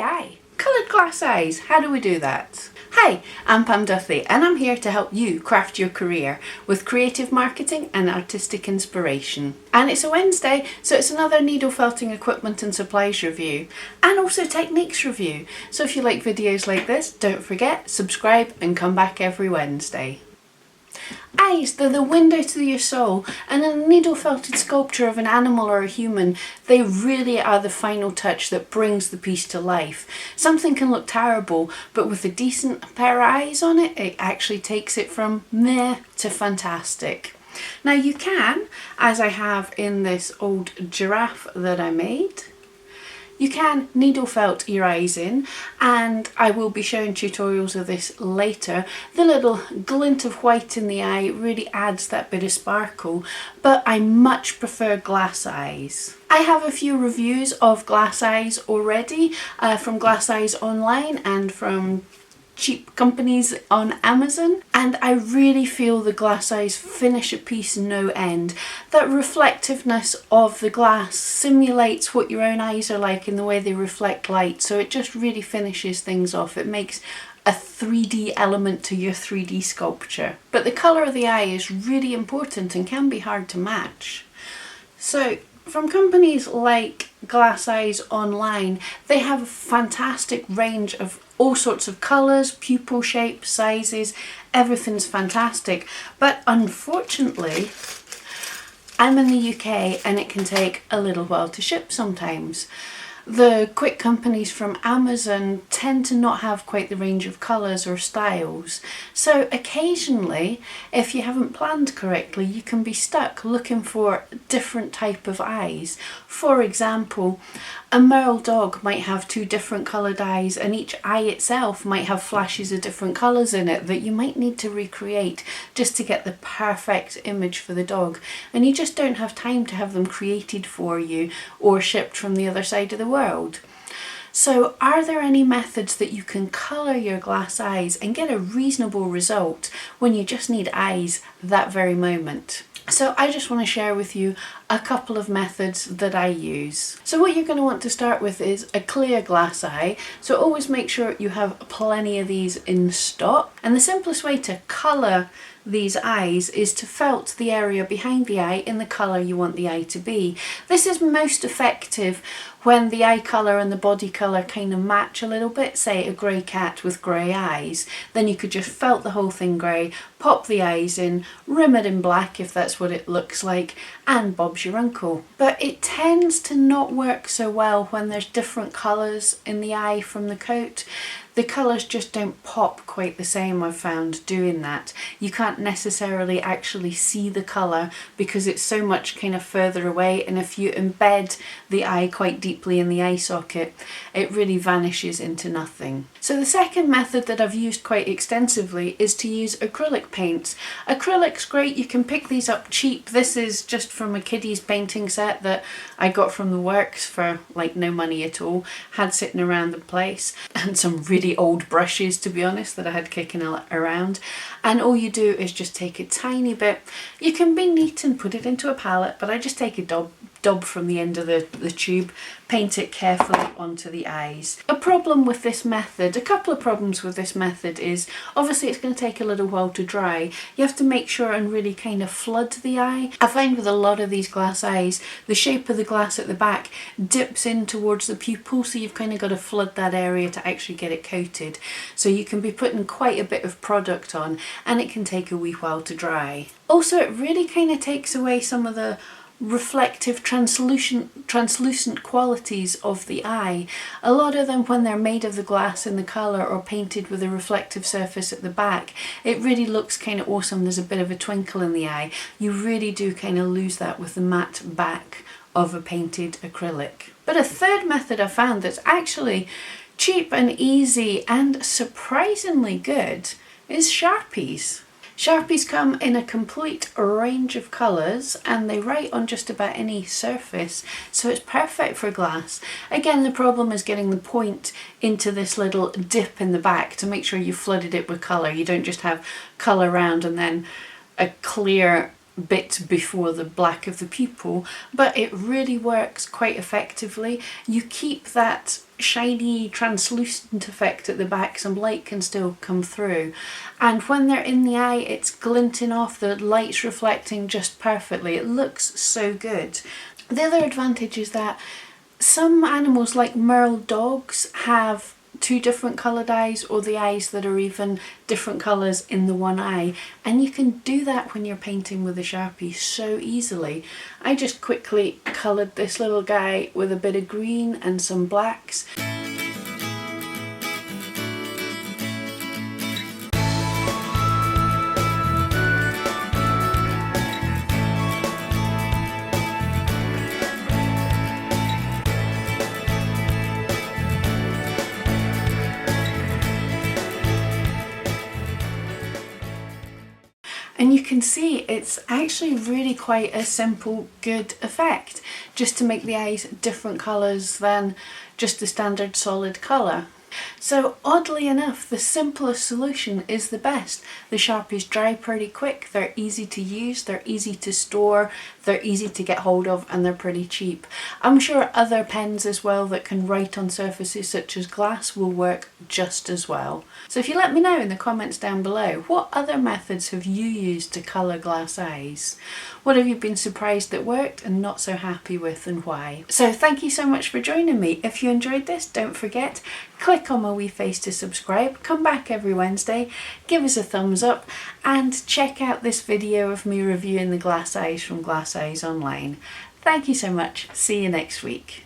Aye. Coloured glass eyes, how do we do that? Hi, I'm Pam Duthie and I'm here to help you craft your career with creative marketing and artistic inspiration. And it's a Wednesday, so it's another needle felting equipment and supplies review and also techniques review. So if you like videos like this, don't forget, subscribe and come back every Wednesday. Eyes, they're the window to your soul, and in a needle felted sculpture of an animal or a human, they really are the final touch that brings the piece to life. Something can look terrible, but with a decent pair of eyes on it, it actually takes it from meh to fantastic. Now you can, as I have in this old giraffe that I made, you can needle felt your eyes in, and I will be showing tutorials of this later. The little glint of white in the eye really adds that bit of sparkle, but I much prefer glass eyes. I have a few reviews of glass eyes already from Glass Eyes Online and from cheap companies on Amazon, and I really feel the glass eyes finish a piece no end. That reflectiveness of the glass simulates what your own eyes are like in the way they reflect light, so it just really finishes things off. It makes a 3D element to your 3D sculpture. But the colour of the eye is really important and can be hard to match. So from companies like Glass Eyes Online, they have a fantastic range of all sorts of colours, pupil shapes, sizes, everything's fantastic. But unfortunately, I'm in the UK and it can take a little while to ship sometimes. The quick companies from Amazon tend to not have quite the range of colours or styles. So occasionally, if you haven't planned correctly, you can be stuck looking for a different type of eyes. For example, a Merle dog might have two different coloured eyes, and each eye itself might have flashes of different colours in it that you might need to recreate just to get the perfect image for the dog. And you just don't have time to have them created for you or shipped from the other side of the world. So are there any methods that you can colour your glass eyes and get a reasonable result when you just need eyes that very moment? So I just want to share with you a couple of methods that I use. So what you're going to want to start with is a clear glass eye. So always make sure you have plenty of these in stock. And the simplest way to colour these eyes is to felt the area behind the eye in the colour you want the eye to be. This is most effective when the eye colour and the body colour kind of match a little bit, say a grey cat with grey eyes. Then you could just felt the whole thing grey, pop the eyes in, rim it in black if that's what it looks like, and Bob's your uncle. But it tends to not work so well when there's different colours in the eye from the coat. The colours just don't pop quite the same, I've found, doing that. You can't necessarily actually see the colour because it's so much kind of further away, and if you embed the eye quite deeply in the eye socket, it really vanishes into nothing. So the second method that I've used quite extensively is to use acrylic paints. Acrylic's great, you can pick these up cheap. This is just from a kiddie's painting set that I got from the works for like no money at all, had sitting around the place, and some really old brushes, to be honest, that I had kicking around. And all you do is just take a tiny bit. You can be neat and put it into a palette, but I just take a dab from the end of the tube, paint it carefully onto the eyes. A problem with this method, a couple of problems with this method is obviously it's going to take a little while to dry. You have to make sure and really kind of flood the eye. I find with a lot of these glass eyes, the shape of the glass at the back dips in towards the pupil, so you've kind of got to flood that area to actually get it coated. So you can be putting quite a bit of product on, and it can take a wee while to dry. Also, it really kind of takes away some of the reflective translucent qualities of the eye. A lot of them, when they're made of the glass in the colour or painted with a reflective surface at the back, it really looks kind of awesome. There's a bit of a twinkle in the eye. You really do kind of lose that with the matte back of a painted acrylic. But a third method I found that's actually cheap and easy and surprisingly good is Sharpies. Sharpies come in a complete range of colours and they write on just about any surface, so it's perfect for glass. Again, the problem is getting the point into this little dip in the back to make sure you flooded it with colour. You don't just have colour around and then a clear bit before the black of the pupil, but it really works quite effectively. You keep that shiny translucent effect at the back, some light can still come through, and when they're in the eye it's glinting off, the light's reflecting just perfectly. It looks so good. The other advantage is that some animals like merle dogs have two different coloured eyes, or the eyes that are even different colours in the one eye, and you can do that when you're painting with a Sharpie so easily. I just quickly coloured this little guy with a bit of green and some blacks. And you can see it's actually really quite a simple, good effect, just to make the eyes different colours than just the standard solid colour. So oddly enough, the simplest solution is the best. The Sharpies dry pretty quick, they're easy to use, they're easy to store, they're easy to get hold of, and they're pretty cheap. I'm sure other pens as well that can write on surfaces such as glass will work just as well. So if you let me know in the comments down below, what other methods have you used to colour glass eyes? What have you been surprised that worked and not so happy with, and why? So thank you so much for joining me. If you enjoyed this, don't forget, click on my wee face to subscribe, come back every Wednesday, give us a thumbs up, and check out this video of me reviewing the glass eyes from Glass Eyes Online. Thank you so much. See you next week.